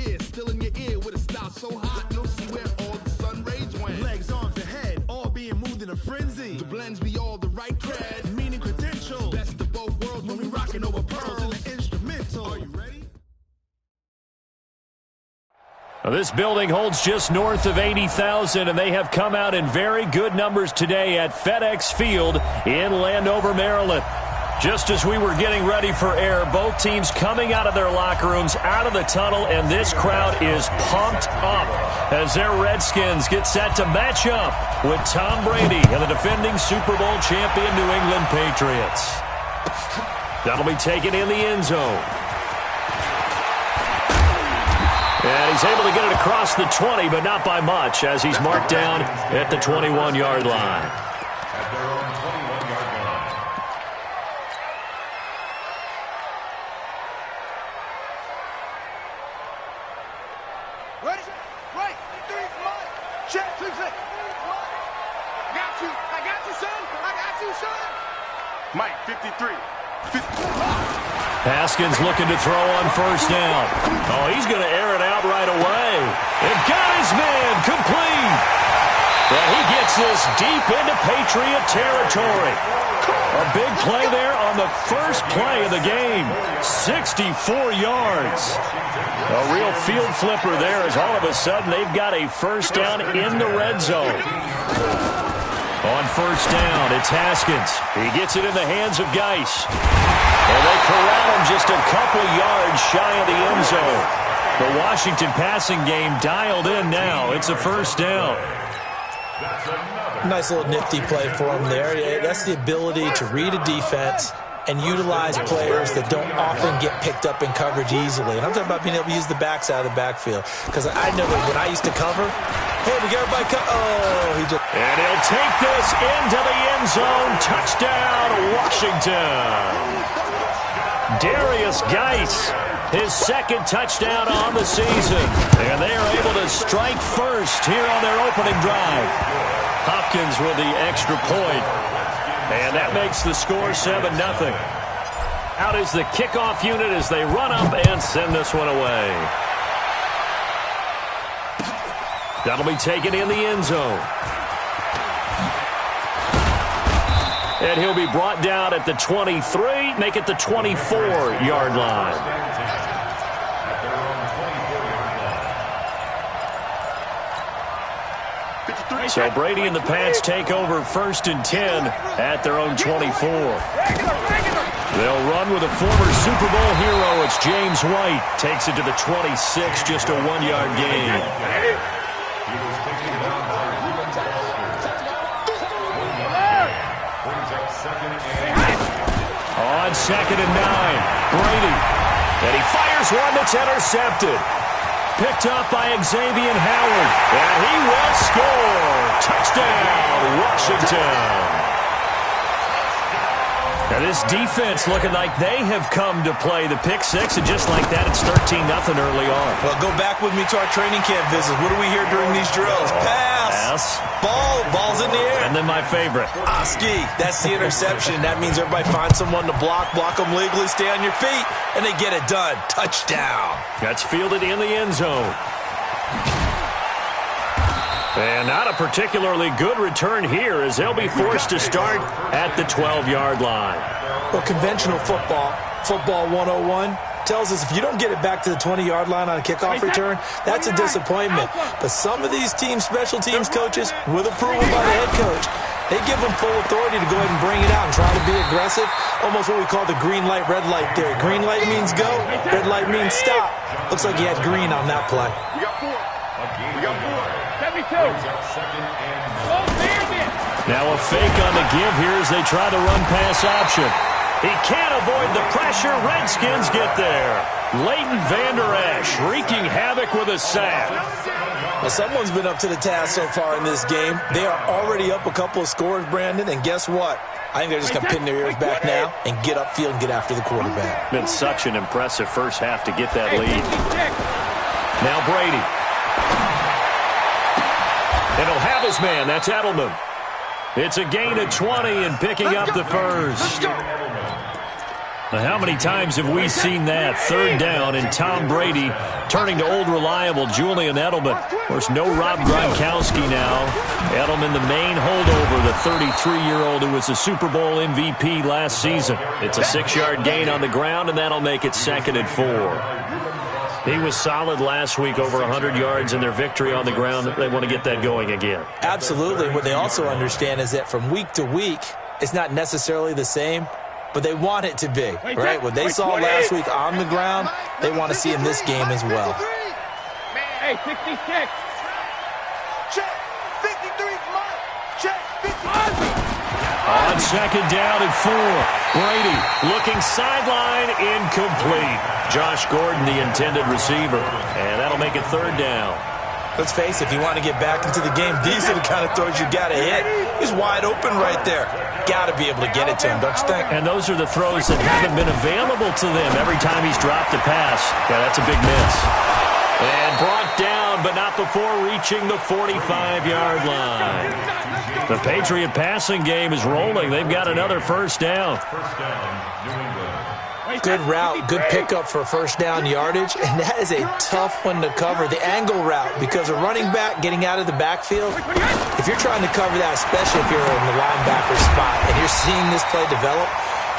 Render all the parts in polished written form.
here, still in your ear with a style so hot, no see where all the sun rays went. Legs, arms, and head, all being moved in a frenzy. The blends be all the right cred, meaning credentials. Best of both worlds when we rockin' over pearls in the instrumental. Are you ready? This building holds just north of 80,000, and they have come out in very good numbers today at FedEx Field in Landover, Maryland. Just as we were getting ready for air, both teams coming out of their locker rooms, out of the tunnel, and this crowd is pumped up as their Redskins get set to match up with Tom Brady and the defending Super Bowl champion New England Patriots. That'll be taken in the end zone. And he's able to get it across the 20, but not by much, as he's marked down at the 21-yard line. At their own 21-yard line. Ready? Right. 3, right. Check. 2, 6. Got you. I got you, son. I got you, son. Mike, 53. Haskins looking to throw on first down. Oh, he's going to air it out right away. And got his man complete. Well, he gets this deep into Patriot territory. A big play there on the first play of the game. 64 yards. A real field flipper there as all of a sudden they've got a first down in the red zone. On first down, it's Haskins. He gets it in the hands of Geis. And they corral him just a couple yards shy of the end zone. The Washington passing game dialed in now. It's a first down. Nice little nifty play for him there. Yeah, that's the ability to read a defense and utilize players that don't often get picked up in coverage easily. And I'm talking about being able to use the backside of the backfield. Because I know that when I used to cover, hey, we got everybody he just... And he'll take this into the end zone. Touchdown, Washington. Darius Geis, his second touchdown on the season. And they are able to strike first here on their opening drive. Hopkins with the extra point. And that makes the score 7-0. Out is the kickoff unit as they run up and send this one away. That'll be taken in the end zone. And he'll be brought down at the 23, make it the 24-yard line. So Brady and the Pats take over first and 10 at their own 24. They'll run with a former Super Bowl hero. It's James White. Takes it to the 26, just a 1-yard gain. On 2nd and 9, Brady. And he fires one that's intercepted. Picked up by Xavier Howard. And he will score. Touchdown, Washington. Now this defense looking like they have come to play the pick six, and just like that, it's 13-0 early on. Well, go back with me to our training camp visits. What do we hear during these drills? Pass. Ball's in the air. And then my favorite. Oski. That's the interception. That means everybody finds someone to block them legally, stay on your feet, and they get it done. Touchdown. That's fielded in the end zone. And not a particularly good return here as they'll be forced to start at the 12-yard line. Well, conventional football 101, tells us if you don't get it back to the 20-yard line on a kickoff return, that's a disappointment. But some of these special teams coaches, with approval by the head coach, they give them full authority to go ahead and bring it out and try to be aggressive. Almost what we call the green light, red light theory. Green light means go, red light means stop. Looks like he had green on that play. We got 4. We got 4. Now a fake on the give here as they try the run-pass option. He can't avoid the pressure. Redskins get there. Leighton Vander Esch wreaking havoc with a sack. Well, someone's been up to the task so far in this game. They are already up a couple of scores, Brandon, and guess what? I think they're just going to pin their ears back now and get upfield and get after the quarterback. Been such an impressive first half to get that lead. Now Brady. And he'll have his man. That's Edelman. It's a gain of 20 and picking up the first. How many times have we seen that? Third down and Tom Brady turning to old reliable Julian Edelman. Of course, no Rob Gronkowski now. Edelman, the main holdover, the 33-year-old who was a Super Bowl MVP last season. It's a 6-yard gain on the ground, and that'll make it 2nd and 4. He was solid last week, over 100 yards in their victory on the ground. They want to get that going again. Absolutely. What they also understand is that from week to week, it's not necessarily the same, but they want it to be, right? What they saw last week on the ground, they want to see in this game as well. Hey, 66. Check. 53, Mike. Check. 53. On 2nd down and 4. Brady looking sideline, incomplete. Josh Gordon, the intended receiver. And that'll make it 3rd down. Let's face it, if you want to get back into the game, these are the kind of throws you got to hit. He's wide open right there. Got to be able to get it to him, don't you think? And those are the throws that haven't been available to them every time he's dropped a pass. Yeah, that's a big miss. And brought down, but not before reaching the 45-yard line. The Patriot passing game is rolling. They've got another 1st down. Good route, good pickup for 1st down yardage, and that is a tough one to cover, the angle route, because a running back getting out of the backfield, if you're trying to cover that, especially if you're in the linebacker spot and you're seeing this play develop,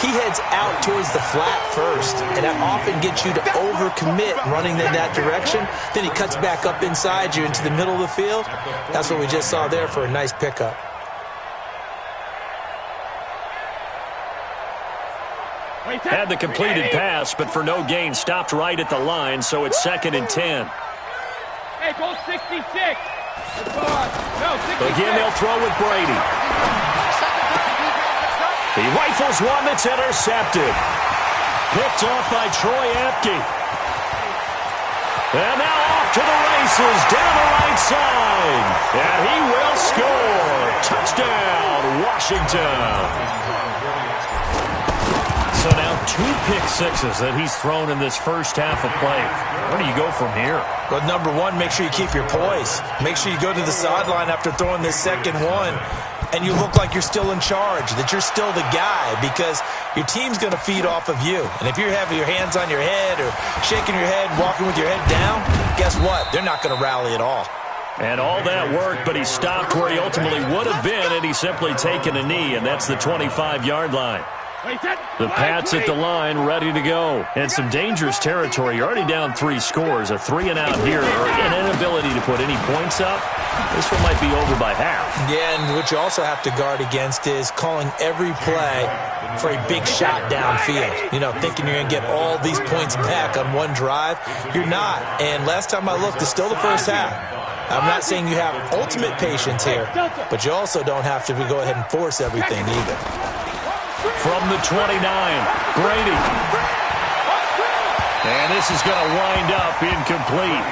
he heads out towards the flat first, and that often gets you to overcommit running in that direction. Then he cuts back up inside you into the middle of the field. That's what we just saw there for a nice pickup. Had the completed pass, but for no gain, stopped right at the line, so it's 2nd and 10. Hey, go 66. No, 66. Again, they'll throw with Brady. He rifles one that's intercepted. Picked off by Troy Apke. And now off to the races, down the right side. And he will score. Touchdown, Washington. So now 2 pick sixes that he's thrown in this first half of play. Where do you go from here? Well, number one, make sure you keep your poise. Make sure you go to the sideline after throwing this second one, and you look like you're still in charge, that you're still the guy, because your team's going to feed off of you. And if you're having your hands on your head or shaking your head, walking with your head down, guess what? They're not going to rally at all. And all that worked, but he stopped where he ultimately would have been, and he's simply taken a knee, and that's the 25-yard line. The Pats at the line, ready to go. And some dangerous territory. You're already down 3 scores. A 3-and-out here, or an inability to put any points up. This one might be over by half. Yeah, and what you also have to guard against is calling every play for a big shot downfield. You know, thinking you're going to get all these points back on one drive. You're not. And last time I looked, it's still the first half. I'm not saying you have ultimate patience here, but you also don't have to go ahead and force everything either. From the 29, Brady. And this is going to wind up incomplete.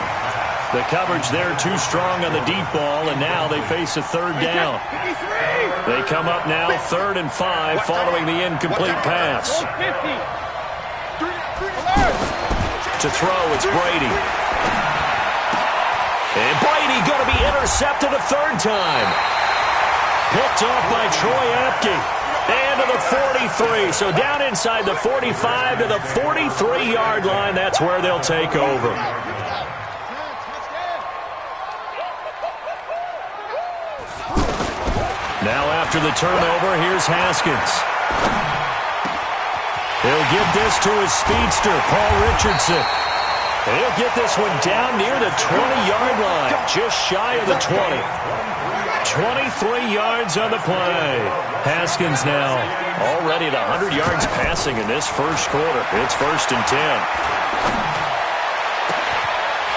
The coverage there too strong on the deep ball, and now they face a 3rd down. They come up now 3rd and 5 following the incomplete pass. To throw, it's Brady. And Brady going to be intercepted a 3rd time. Picked off by Troy Apke. And to the 43. So down inside the 45 to the 43-yard line. That's where they'll take over. Now after the turnover, here's Haskins. He'll give this to his speedster, Paul Richardson. And he'll get this one down near the 20-yard line, just shy of the 20. 23 yards on the play. Haskins now already at 100 yards passing in this first quarter. It's 1st and 10.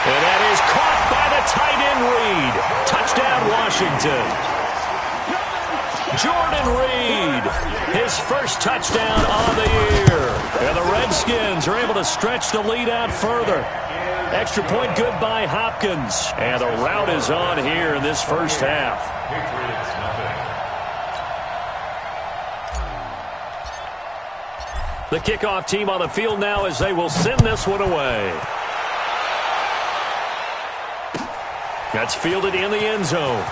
And that is caught by the tight end Reed. Touchdown, Washington. Jordan Reed, his first touchdown of the year. And the Redskins are able to stretch the lead out further. Extra point good by Hopkins. And the rout is on here in this first half. The kickoff team on the field now as they will send this one away. That's fielded in the end zone.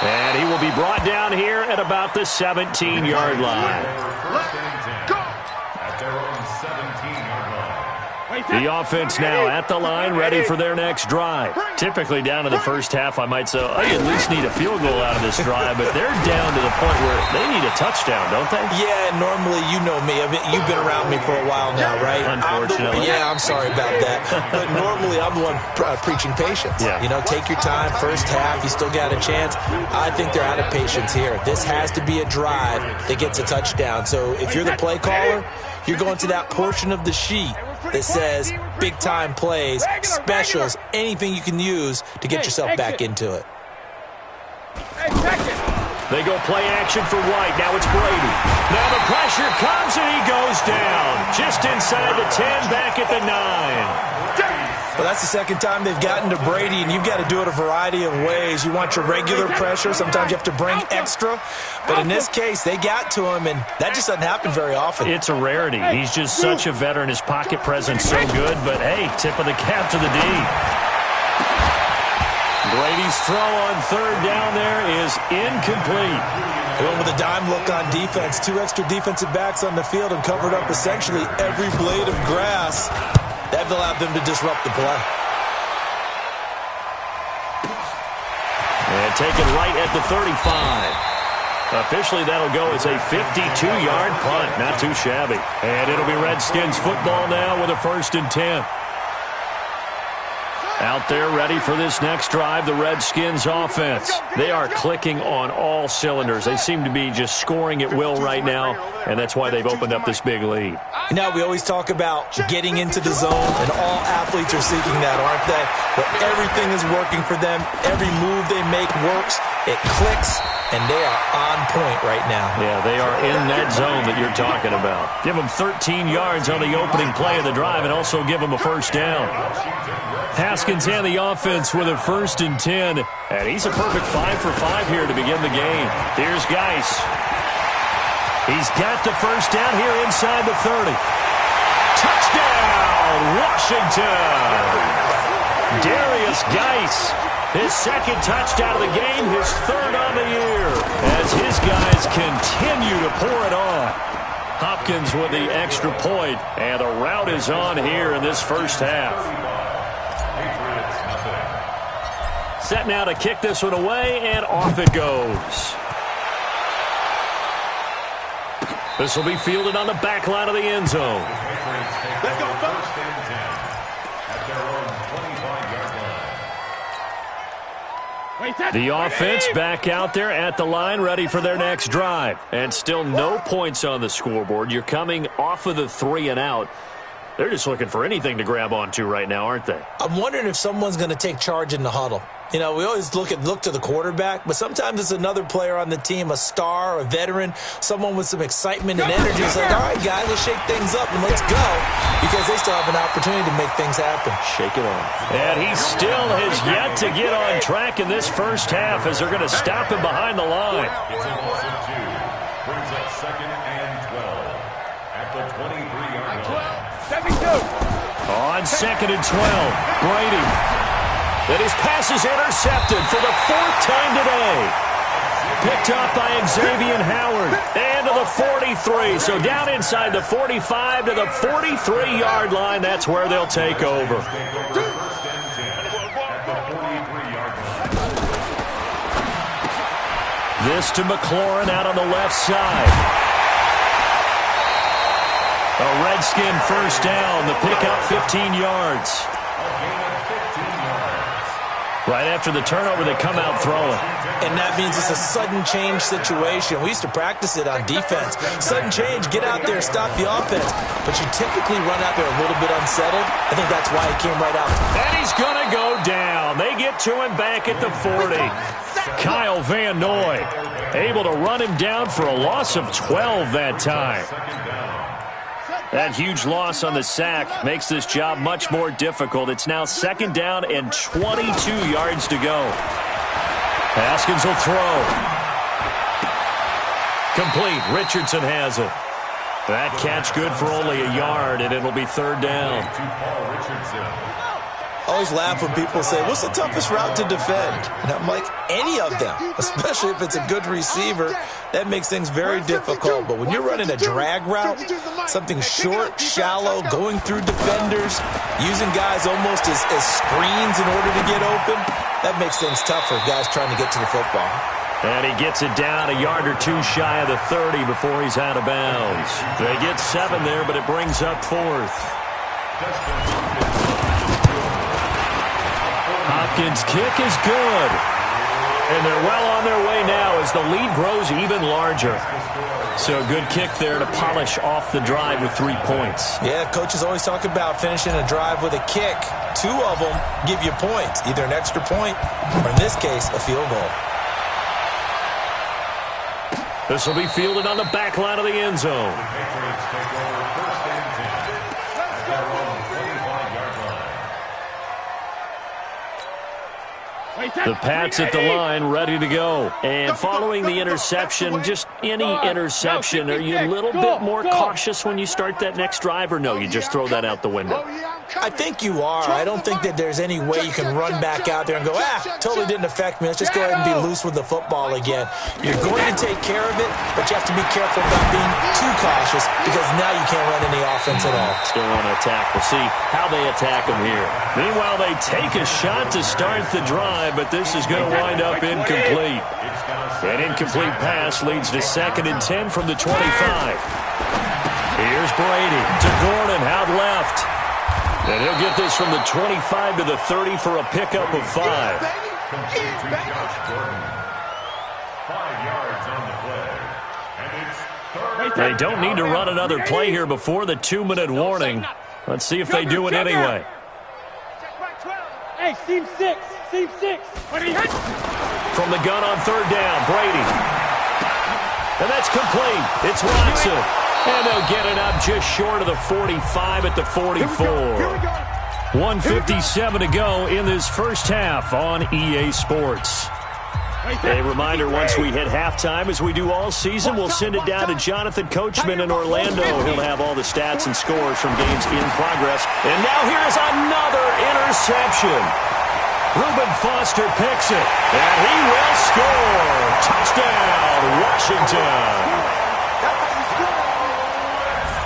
And he will be brought down here at about the 17-yard line. At their own 17-yard line. The offense now at the line, ready for their next drive. Typically down to the first half, I might say, oh, you at least need a field goal out of this drive, but they're down to the point where they need a touchdown, don't they? Yeah, normally, you know me. You've been around me for a while now, right? Unfortunately. I'm sorry about that. But normally, I'm the one preaching patience. Yeah. You know, take your time. First half, you still got a chance. I think they're out of patience here. This has to be a drive that gets a touchdown. So if you're the play caller, you're going to that portion of the sheet that says big-time plays, specials, anything you can use to get yourself back into it. They go play action for White. Now it's Brady. Now the pressure comes and he goes down. Just inside the 10, back at the 9. Well, that's the second time they've gotten to Brady, and you've got to do it a variety of ways. You want your regular pressure. Sometimes you have to bring extra. But in this case, they got to him, and that just doesn't happen very often. It's a rarity. He's just such a veteran. His pocket presence so good. But, hey, tip of the cap to the D. Brady's throw on third down there is incomplete. Going with a dime look on defense. 2 extra defensive backs on the field and covered up essentially every blade of grass. That allowed them to disrupt the play. And taken right at the 35. Officially, that'll go as a 52-yard punt. Not too shabby. And it'll be Redskins football now with a 1st and 10. Out there ready for this next drive, the Redskins offense. They are clicking on all cylinders. They seem to be just scoring at will right now, and that's why they've opened up this big lead. You know, we always talk about getting into the zone, and all athletes are seeking that, aren't they? Where everything is working for them. Every move they make works. It clicks, and they are on point right now. Yeah, they are in that zone that you're talking about. Give them 13 yards on the opening play of the drive and also give them a 1st down. Haskins and the offense with a 1st and 10. And he's a perfect 5 for 5 here to begin the game. Here's Geis. He's got the 1st down here inside the 30. Touchdown, Washington! Darius Geis, his 2nd touchdown of the game, his 3rd on the year, as his guys continue to pour it on. Hopkins with the extra point, and the rout is on here in this first half. Set now to kick this one away, and off it goes. This will be fielded on the back line of the end zone. Let's go, folks. 1st and 10 at their own 25-yard line. The offense back out there at the line, ready for their next drive. And still no points on the scoreboard. You're coming off of the 3 and out. They're just looking for anything to grab onto right now, aren't they? I'm wondering if someone's going to take charge in the huddle. You know, we always look to the quarterback, but sometimes it's another player on the team, a star, a veteran, someone with some excitement and energy. It's like, all right, guys, let's shake things up and let's go, because they still have an opportunity to make things happen. Shake it off. And he still has yet to get on track in this first half as they're going to stop him behind the line. It's a loss of 2. Brings up 2nd and 12 at the 23-yard line. On 2nd and 12, Brady. And his pass is intercepted for the 4th time today. Picked up by Xavier Howard. And to the 43. So down inside the 45 to the 43-yard line. That's where they'll take over. This to McLaurin out on the left side. A Redskin 1st down. The pickup 15 yards. Right after the turnover, they come out throwing. And that means it's a sudden change situation. We used to practice it on defense. Sudden change, get out there, stop the offense. But you typically run out there a little bit unsettled. I think that's why he came right out. And he's going to go down. They get to him back at the 40. Kyle Van Noy able to run him down for a loss of 12 that time. That huge loss on the sack makes this job much more difficult. It's now 2nd down and 22 yards to go. Haskins will throw. Complete. Richardson has it. That catch good for only a yard, and it'll be 3rd down. I always laugh when people say, what's the toughest route to defend? And I'm like, any of them, especially if it's a good receiver. That makes things very difficult. But when you're running a drag route, something short, shallow, going through defenders, using guys almost as screens in order to get open, that makes things tough for guys trying to get to the football. And he gets it down a yard or two shy of the 30 before he's out of bounds. They get 7 there, but it brings up 4th. Hopkins' kick is good. And they're well on their way now as the lead grows even larger. So a good kick there to polish off the drive with 3 points. Yeah, coaches always talk about finishing a drive with a kick. 2 of them give you points, either an extra point or, in this case, a field goal. This will be fielded on the back line of the end zone. The Patriots take over 1st and 10 at their own 25-yard line. The Pats at the line, ready to go. And following the interception, just any interception, are you a little bit more cautious when you start that next drive, or no, you just throw that out the window? I think you are. I don't think that there's any way you can run back out there and go, totally didn't affect me. Let's just go ahead and be loose with the football again. You're going to take care of it, but you have to be careful about being too cautious because now you can't run any offense at all. Still want to attack. We'll see how they attack them here. Meanwhile, they take a shot to start the drive, but this is going to wind up incomplete. An incomplete pass leads to 2nd and 10 from the 25. Here's Brady to Gordon out left. And he'll get this from the 25 to the 30 for a pickup of 5. Complete to Josh Gordon. 5 yards on the play. And it's 3rd. They don't need to run another play here before the 2-minute warning. Let's see if they do it anyway. Hey, seam 6. Seam 6. From the gun on 3rd down, Brady. And that's complete. It's Watson. And they'll get it up just short of the 45 at the 44. 1:57 to go in this first half on EA Sports. A reminder, once we hit halftime, as we do all season, we'll send it down to Jonathan Coachman in Orlando. He'll have all the stats and scores from games in progress. And now here's another interception. Reuben Foster picks it, and he will score. Touchdown, Washington.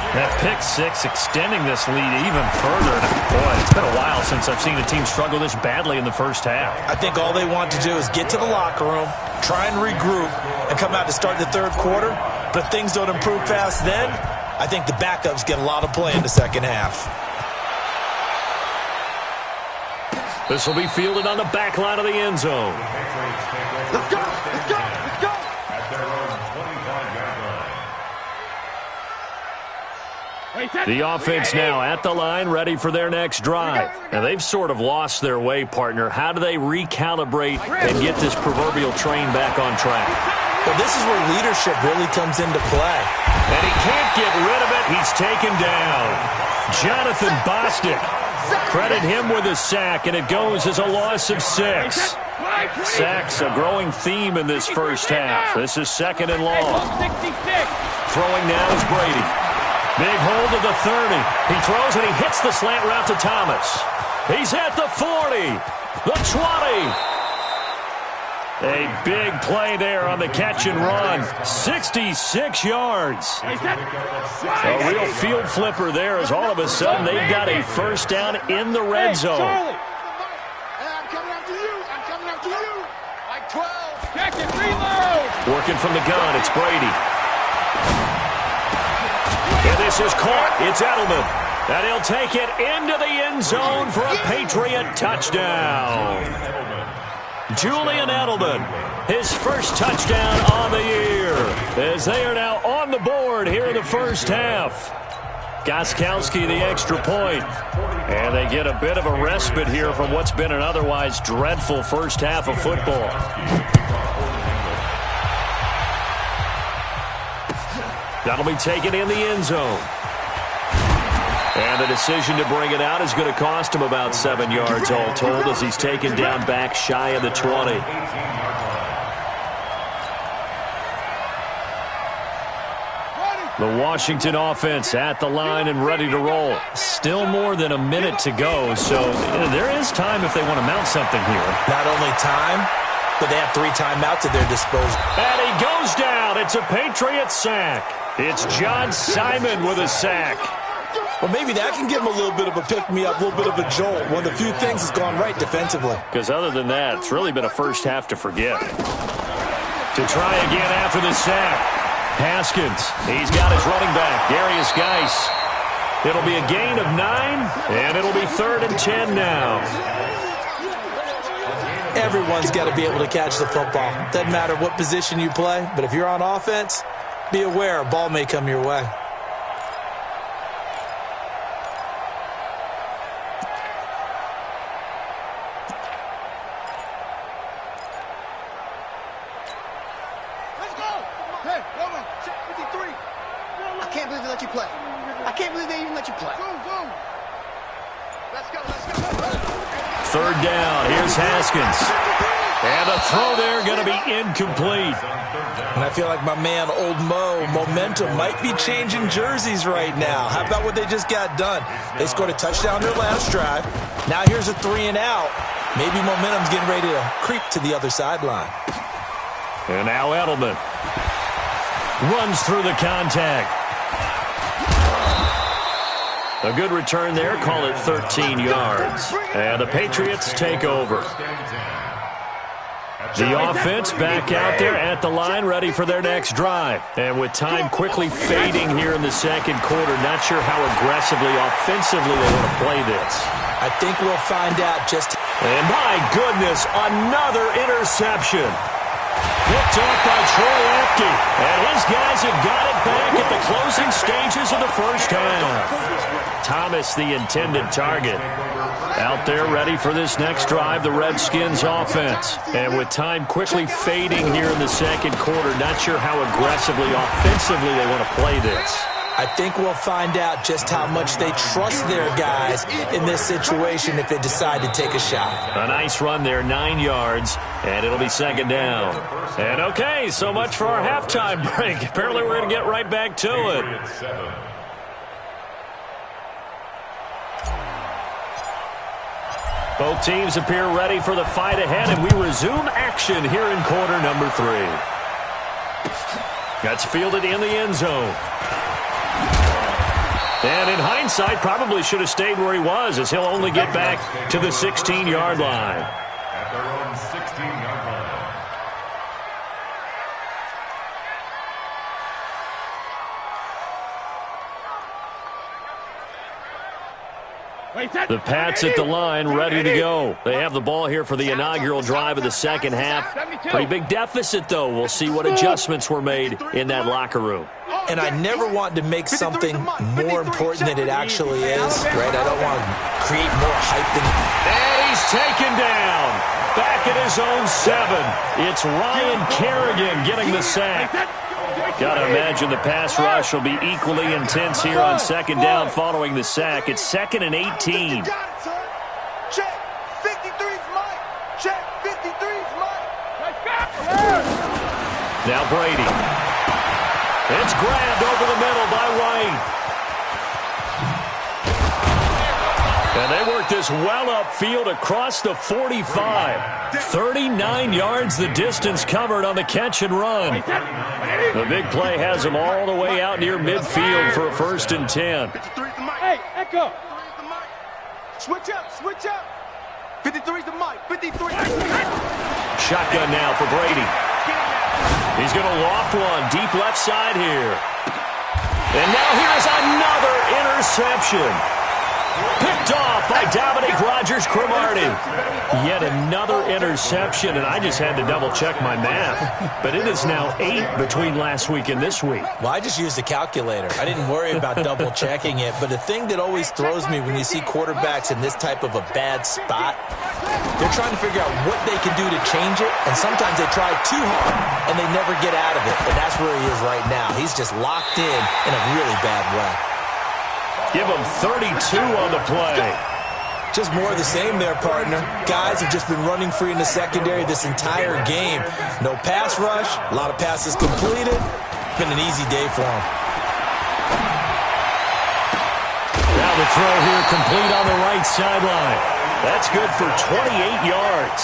That pick 6 extending this lead even further. Boy, it's been a while since I've seen a team struggle this badly in the first half. I think all they want to do is get to the locker room, try and regroup, and come out to start the 3rd quarter. But if things don't improve fast then, I think the backups get a lot of play in the 2nd half. This will be fielded on the back line of the end zone. Let's go! Let's go! Let's go! At their own 25-yard line. The offense now at the line, ready for their next drive. Now, they've sort of lost their way, partner. How do they recalibrate and get this proverbial train back on track? Well, this is where leadership really comes into play. And he can't get rid of it. He's taken down. Jonathan Bostic. Credit him with a sack, and it goes as a loss of 6. Sacks, a growing theme in this first half. This is 2nd and long. Throwing now is Brady. Big hold of the 30. He throws and he hits the slant route to Thomas. He's at the 40, the 20. A big play there on the catch and run. 66 yards. A real field flipper there as all of a sudden they've got a first down in the red zone. I'm coming after you. I'm coming after you. Like 12. Check it, reload. Working from the gun, it's Brady. And this is caught. It's Edelman. And he'll take it into the end zone for a Patriot touchdown. Julian Edelman, his first touchdown on the year, as they are now on the board here in the first half. Gostkowski the extra point, and they get a bit of a respite here from what's been an otherwise dreadful first half of football. That'll be taken in the end zone. And the decision to bring it out is going to cost him about 7 yards all told as he's taken down back shy of the 20. The Washington offense at the line and ready to roll. Still more than a minute to go, so there is time if they want to mount something here. Not only time, but they have 3 timeouts at their disposal. And he goes down. It's a Patriot sack. It's John Simon with a sack. Well, maybe that can give him a little bit of a pick-me-up, a little bit of a jolt. One of the few things that's gone right defensively. Because other than that, it's really been a first half to forget. To try again after the sack. Haskins, he's got his running back, Darius Geis. It'll be a gain of 9, and it'll be 3rd and 10 now. Everyone's got to be able to catch the football. Doesn't matter what position you play, but if you're on offense, be aware a ball may come your way. Third down. Here's Haskins. And the throw there going to be incomplete. And I feel like my man, Old Mo, momentum might be changing jerseys right now. How about what they just got done? They scored a touchdown their last drive. Now here's a 3 and out. Maybe momentum's getting ready to creep to the other sideline. And now Edelman runs through the contact. A good return there. Call it 13 yards. And the Patriots take over. The offense back out there at the line, ready for their next drive. And with time quickly fading here in the second quarter, not sure how aggressively, offensively they want to play this. I think we'll find out just... And my goodness, another interception. Picked off by Troy Apke. And his guys have got it back at the closing stages of the first half. Thomas, the intended target. Out there ready for this next drive, the Redskins offense. And with time quickly fading here in the second quarter, not sure how aggressively, offensively they want to play this. I think we'll find out just how much they trust their guys in this situation if they decide to take a shot. A nice run there, 9 yards, and it'll be second down. And okay, so much for our halftime break. Apparently we're going to get right back to it. Both teams appear ready for the fight ahead, and we resume action here in quarter number 3. That's fielded in the end zone. And in hindsight, probably should have stayed where he was, as he'll only get back to the 16-yard line. At their own 16-yard line. The Pats at the line, ready to go. They have the ball here for the inaugural drive of the second half. Pretty big deficit, though. We'll see what adjustments were made in that locker room. And I never want to make something more important than it actually is, right? I don't want to create more hype than... And he's taken down. Back at his own 7. It's Ryan Kerrigan getting the sack. Got to imagine the pass rush will be equally intense here on second down following the sack. It's 2nd and 18. Check. 53's Mike. Check. 53's Mike. Now Brady. It's grabbed over the middle by White. And they work this well upfield across the 45. 39 yards the distance covered on the catch and run. The big play has them all the way out near midfield for a 1st and 10. Hey, Echo. Switch up. Switch up. 53's the Mike. 53. Shotgun now for Brady. He's going to loft one deep left side here. And now here's another interception. Picked off by Dominique Rodgers-Cromartie. Yet another interception, and I just had to double-check my math. But it is now 8 between last week and this week. Well, I just used a calculator. I didn't worry about double-checking it. But the thing that always throws me when you see quarterbacks in this type of a bad spot, they're trying to figure out what they can do to change it. And sometimes they try too hard, and they never get out of it. And that's where he is right now. He's just locked in a really bad way. Give him 32 on the play. Just more of the same there, partner. Guys have just been running free in the secondary this entire game. No pass rush, a lot of passes completed. Been an easy day for them. throw here complete on the right sideline. That's good for 28 yards.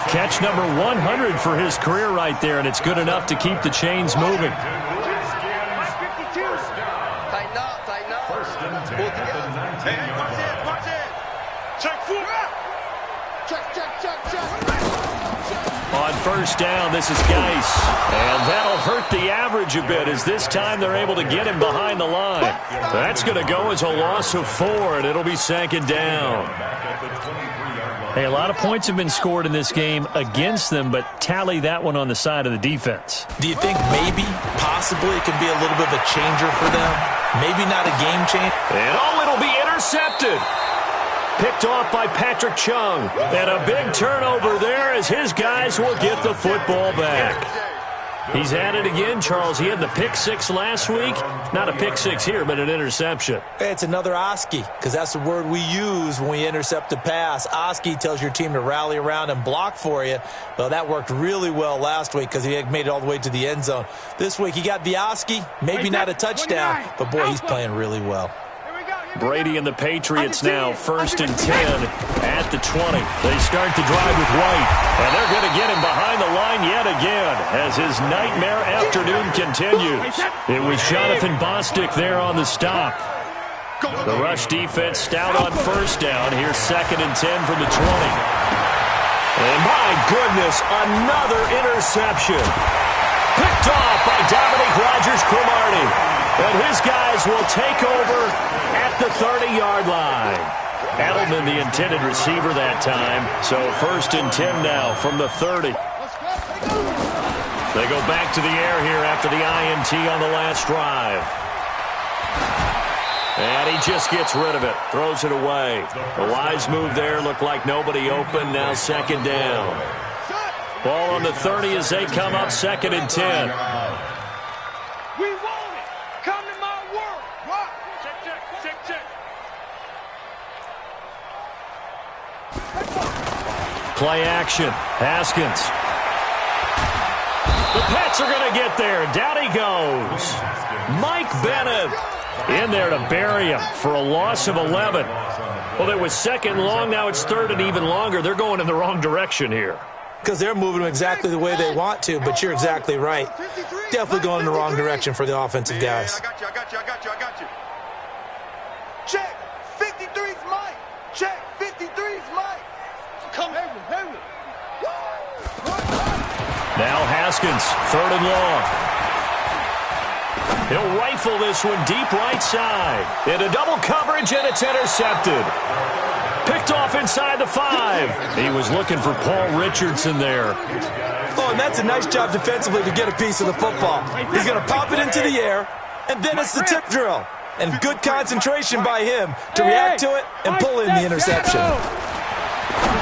Catch number 100 for his career right there, and it's good enough to keep the chains moving. First and 10 at the 19-yard line. On first down, this is Geis. And that'll hurt the average a bit as this time they're able to get him behind the line. That's going to go as a loss of 4, and it'll be second down. Hey, a lot of points have been scored in this game against them, but tally that one on the side of the defense. Do you think maybe, possibly, it could be a little bit of a changer for them? Maybe not a game changer? And it'll be intercepted. Picked off by Patrick Chung. And a big turnover there as his guys will get the football back. He's at it again, Charles. He had the pick 6 last week. Not a pick 6 here, but an interception. It's another Oski, because that's the word we use when we intercept a pass. Oski tells your team to rally around and block for you. Well, that worked really well last week because he made it all the way to the end zone. This week he got the Oski, maybe not a touchdown, but boy, he's playing really well. Brady and the Patriots now first and 10 at the 20. They start the drive with White, and they're going to get him behind the line yet again as his nightmare afternoon continues. It was Jonathan Bostic there on the stop. The rush defense stout on first down. Here's second and 10 from the 20. And my goodness, another interception. Picked off by Dominique Rodgers-Cromartie. And his guys will take over at the 30-yard line. Edelman, the intended receiver that time. So first and 10 now from the 30. They go back to the air here after the INT on the last drive. And he just gets rid of it. Throws it away. A wise move there. Looked like nobody open. Now second down. Ball on the 30 as they come up second and 10. We want it. Come to my world. What? Check, check, check, check. Play action. Haskins. The Pats are going to get there. Down he goes. Mike Bennett in there to bury him for a loss of 11. Well, it was second long. Now it's third and even longer. They're going in the wrong direction here. Because they're moving them exactly the way they want to, but you're exactly right. Definitely going in the wrong direction for the offensive guys. I got you. Check. 53's Mike. Check. 53's Mike. Come here. Now Haskins, third and long. He'll rifle this one deep right side. Into double coverage, and it's intercepted. Picked off inside the 5. He was looking for Paul Richardson there. Oh, and that's a nice job defensively to get a piece of the football. He's going to pop it into the air, and then it's the tip drill. And good concentration by him to react to it and pull in the interception.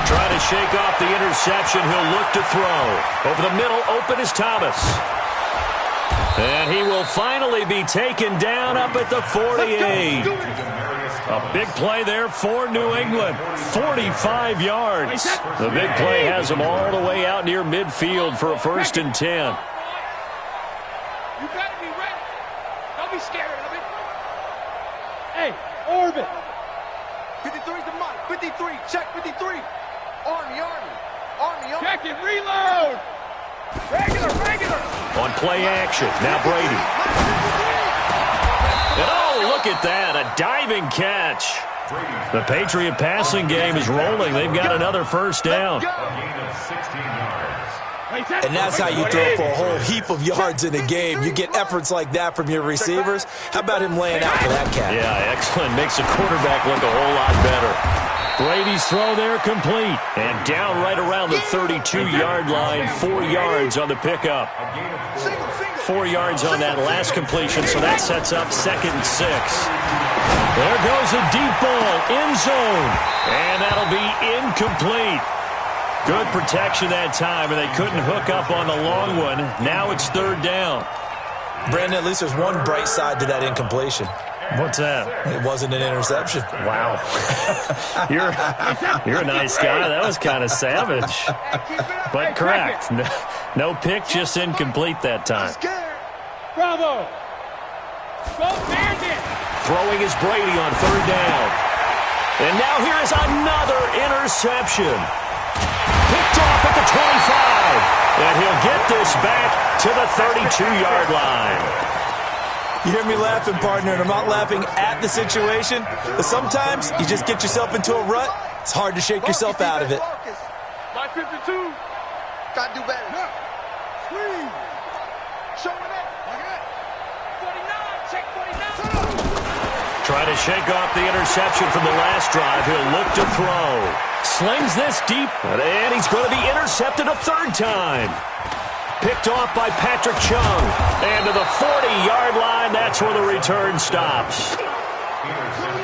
Trying to shake off the interception. He'll look to throw. Over the middle, open is Thomas. And he will finally be taken down up at the 48. A big play there for New England. 45 yards. The big play has them all the way out near midfield for a first and 10. You better be ready. Don't be scared of it. Hey, orbit. 53's the Mike. 53. Check 53. Army. Check it. Reload. Regular. On play action. Now Brady. And oh, look at that. A diving catch. The Patriot passing game is rolling. They've got another first down. And that's how you throw for a whole heap of yards in a game. You get efforts like that from your receivers. How about him laying out for that catch? Yeah, excellent. Makes the quarterback look a whole lot better. Brady's throw there complete. And down right around the 32-yard line. 4 yards on the pickup. 4 yards on that last completion, so that sets up second and 6. There goes a deep ball, end zone. And that'll be incomplete. Good protection that time, and they couldn't hook up on the long one. Now it's third down. Brandon, at least there's one bright side to that incompletion. What's that? It wasn't an interception. Wow. You're a nice guy. That was kind of savage. But correct. No pick, just incomplete that time. Bravo. Go Bandit. Throwing is Brady on third down. And now here is another interception. Picked off at the 25. And he'll get this back to the 32-yard line. You hear me laughing, partner, and I'm not laughing at the situation. But sometimes you just get yourself into a rut. It's hard to shake yourself out of it. My 52. Got to do better. Swing. Showing it. 49. Check 49. Trying to shake off the interception from the last drive. He'll look to throw. Slings this deep, and he's going to be intercepted a third time. Picked off by Patrick Chung. And to the 40-yard line, that's where the return stops.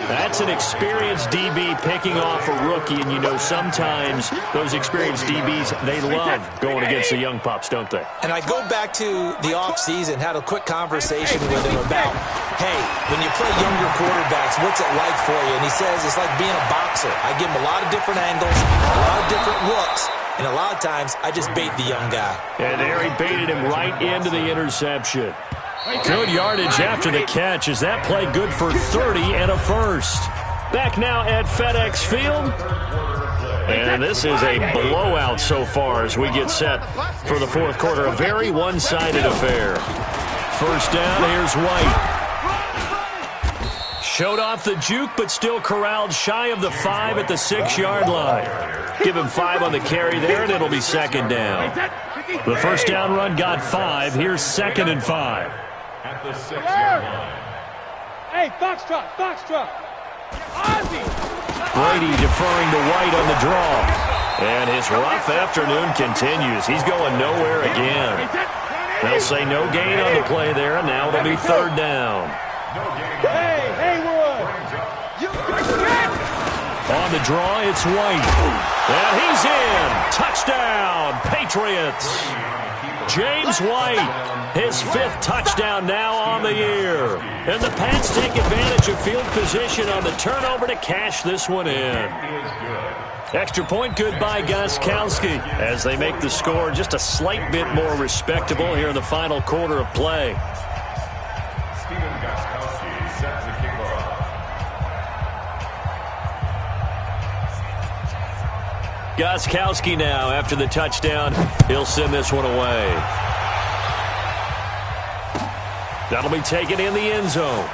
That's an experienced DB picking off a rookie, and you know sometimes those experienced DBs, they love going against the young pups, don't they? And I go back to the offseason, had a quick conversation with him about, hey, when you play younger quarterbacks, what's it like for you? And he says it's like being a boxer. I give him a lot of different angles, a lot of different looks, and a lot of times I just bait the young guy. And there he baited him right into the interception. Good yardage after the catch as that play good for 30 and a first. Back now at FedEx Field. And this is a blowout so far as we get set for the fourth quarter. A very one-sided affair. First down, here's White. Showed off the juke, but still corralled shy of the 5 at the 6-yard line. Give him 5 on the carry there, and it'll be second down. The first down run got 5. Here's second and 5. At the 6-yard line. Hey, Foxtrot, Foxtrot. Ozzy. Brady deferring to White on the draw. And his rough afternoon continues. He's going nowhere again. They'll say no gain on the play there, and now it'll be third down. Hey, Haywood. On the draw, it's White. And he's in. Touchdown, Patriots. James White, his 5th touchdown now on the year. And the Pats take advantage of field position on the turnover to cash this one in. Extra point good by Gostkowski as they make the score just a slight bit more respectable here in the final quarter of play. Stephen Gostkowski set to kick off. Gostkowski now after the touchdown. He'll send this one away. That'll be taken in the end zone.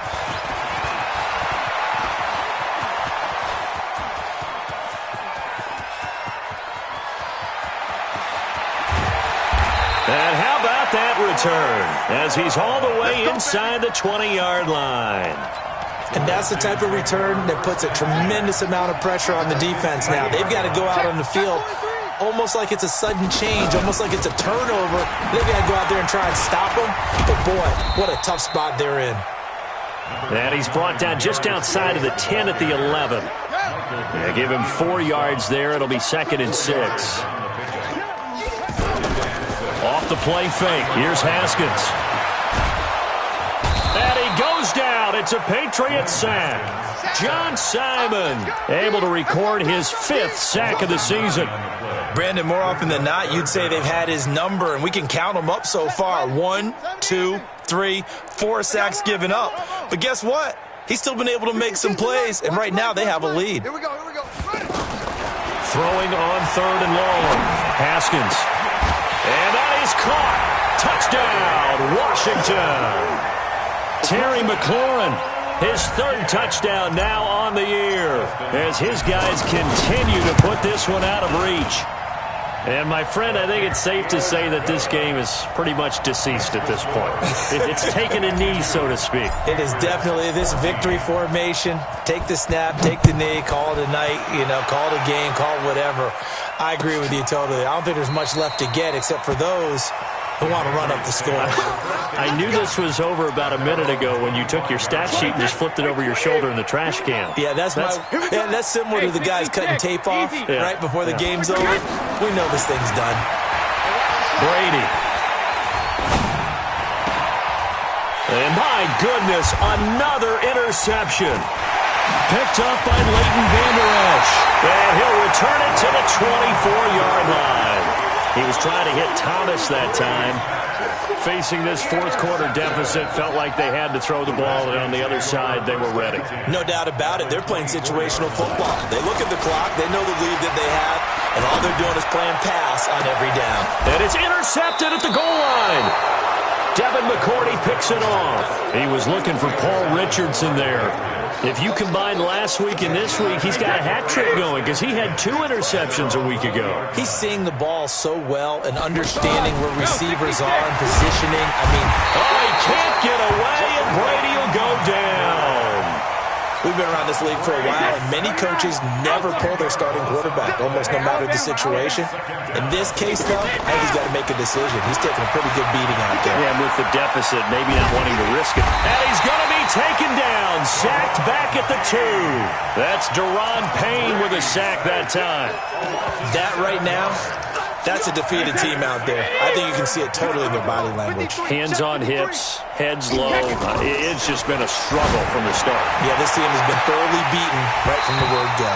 And how about that return as he's all the way inside the 20-yard line. And that's the type of return that puts a tremendous amount of pressure on the defense now. They've got to go out on the field almost like it's a sudden change, almost like it's a turnover. They've got to go out there and try and stop them. But, boy, what a tough spot they're in. And he's brought down just outside of the 10 at the 11. Yeah, give him 4 yards there. It'll be second and 6. Off the play fake. Here's Haskins. And he goes down. It's a Patriot sack. John Simon able to record his 5th sack of the season. Brandon, more often than not, you'd say they've had his number, and we can count them up so far. 1, 2, 3, 4 sacks given up. But guess what? He's still been able to make some plays, and right now they have a lead. Here we go. Throwing on third and long. Haskins. And that is caught. Touchdown, Washington. Terry McLaurin, his 3rd touchdown now on the year as his guys continue to put this one out of reach. And, my friend, I think it's safe to say that this game is pretty much deceased at this point. It's taken a knee, so to speak. It is definitely this victory formation. Take the snap, take the knee, call it a night, call it a game, call it whatever. I agree with you totally. I don't think there's much left to get except for those who want to run up the score. I knew this was over about a minute ago when you took your stat sheet and just flipped it over your shoulder in the trash can. Yeah, that's similar to the guys cutting tape off right before the game's over. We know this thing's done. Brady. And my goodness, another interception. Picked up by Leighton Vander Esch. And he'll return it to the 24-yard line. He was try to hit Thomas that time. Facing this fourth-quarter deficit, felt like they had to throw the ball, and on the other side, they were ready. No doubt about it. They're playing situational football. They look at the clock. They know the lead that they have, and all they're doing is playing pass on every down. And it's intercepted at the goal line. Devin McCourty picks it off. He was looking for Paul Richardson there. If you combine last week and this week, he's got a hat trick going because he had 2 interceptions a week ago. He's seeing the ball so well and understanding where receivers are and positioning. I mean, he can't get away, and Brady will go down. We've been around this league for a while, and many coaches never pull their starting quarterback, almost no matter the situation. In this case, though, I think he's got to make a decision. He's taking a pretty good beating out there. Yeah, and with the deficit, maybe not wanting to risk it. And he's going to be taken down, sacked back at the 2. That's Deron Payne with a sack that time. That right now, that's a defeated team out there. I think you can see it totally in their body language. Hands on hips, heads low. It's just been a struggle from the start. Yeah, this team has been thoroughly beaten right from the word go.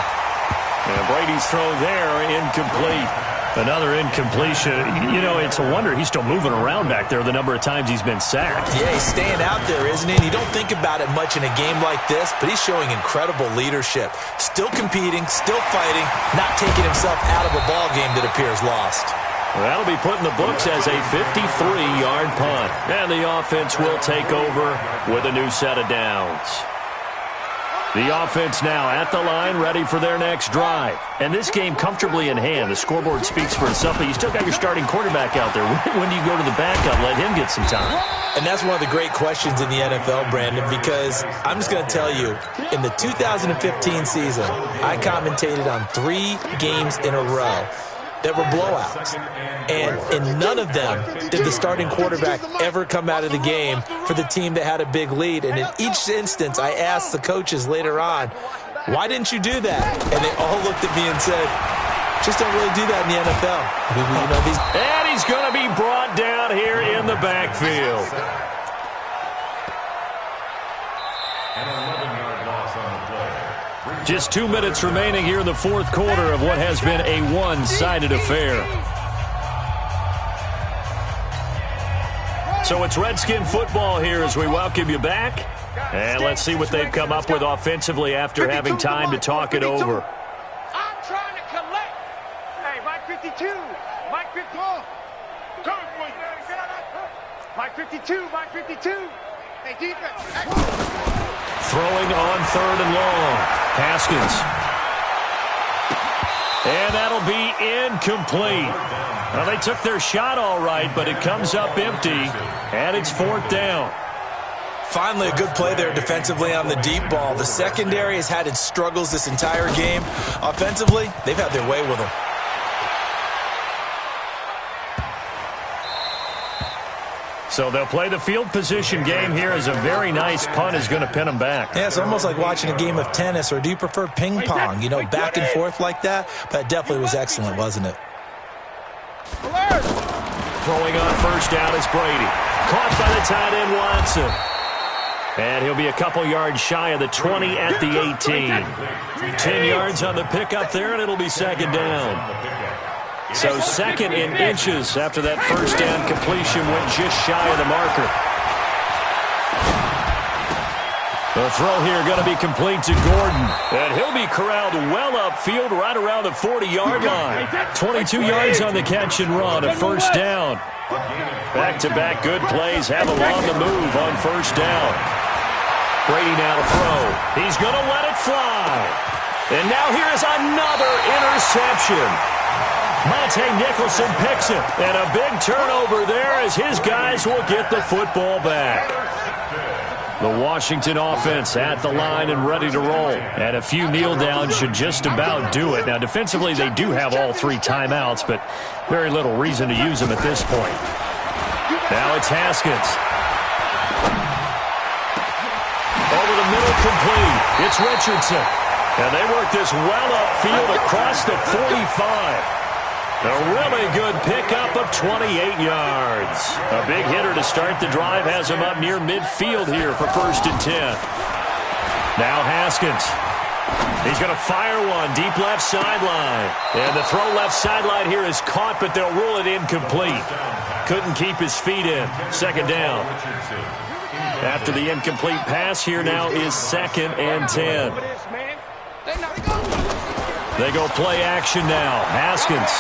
And Brady's throw there, incomplete. Another incompletion. You know, it's a wonder he's still moving around back there the number of times he's been sacked. Yeah, he's staying out there, isn't he? And you don't think about it much in a game like this, but he's showing incredible leadership. Still competing, still fighting, not taking himself out of a ball game that appears lost. Well, that'll be put in the books as a 53-yard punt. And the offense will take over with a new set of downs. The offense now at the line, ready for their next drive. And this game comfortably in hand. The scoreboard speaks for itself, but you still got your starting quarterback out there. When do you go to the backup, let him get some time? And that's one of the great questions in the NFL, Brandon, because I'm just going to tell you, in the 2015 season, I commentated on 3 games in a row that were blowouts. And in none of them did the starting quarterback ever come out of the game for the team that had a big lead. And in each instance, I asked the coaches later on, why didn't you do that? And they all looked at me and said, just don't really do that in the NFL. And he's going to be brought down here in the backfield. Just 2 minutes remaining here in the fourth quarter of what has been a one-sided affair. So it's Redskin football here as we welcome you back. And let's see what they've come up with offensively after having time to talk it over. I'm trying to collect. Hey, Mike 52. Mike 52. Mike 52. Mike 52. Hey, defense. Throwing on 3rd and long. Haskins. And that'll be incomplete. Well, they took their shot all right, but it comes up empty, and it's 4th down. Finally, a good play there defensively on the deep ball. The secondary has had its struggles this entire game. Offensively, they've had their way with them. So they'll play the field position game here as a very nice punt is going to pin them back. Yeah, it's almost like watching a game of tennis, or do you prefer ping pong? You know, back and forth like that? That definitely was excellent, wasn't it? Throwing on 1st down is Brady. Caught by the tight end Watson. And he'll be a couple yards shy of the 20 at the 18. 10 yards on the pickup there, and it'll be 2nd down. So 2nd in inches after that 1st down completion went just shy of the marker. The throw here going to be complete to Gordon. And he'll be corralled well upfield right around the 40-yard line. 22 yards on the catch and run, a 1st down. Back-to-back good plays have him on the move on 1st down. Brady now to throw. He's going to let it fly. And now here is another interception. Monte Nicholson picks it, and a big turnover there as his guys will get the football back. The Washington offense at the line and ready to roll. And a few kneel downs should just about do it. Now, defensively, they do have all 3 timeouts, but very little reason to use them at this point. Now it's Haskins. Over the middle, complete. It's Richardson. And they work this well upfield across the 45. A really good pickup of 28 yards. A big hitter to start the drive has him up near midfield here for 1st and 10. Now Haskins. He's going to fire one deep left sideline. And the throw left sideline here is caught, but they'll rule it incomplete. Couldn't keep his feet in. Second down. After the incomplete pass, here now is 2nd and 10. They go play action now. Haskins.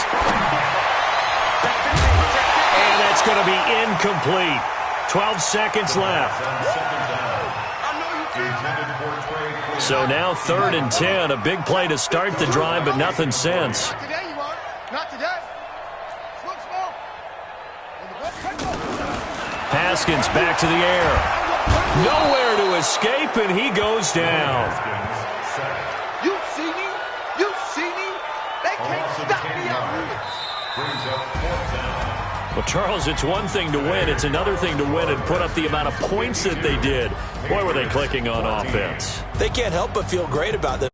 And that's going to be incomplete. 12 seconds left. So now 3rd and 10. A big play to start the drive, but nothing since. Not today, you are. Not today. Slow, slow. Haskins back to the air. Nowhere to escape, and he goes down. You see me? You see me? They can't stop me out here. Well, Charles, it's one thing to win. It's another thing to win and put up the amount of points that they did. Boy, were they clicking on offense. They can't help but feel great about them.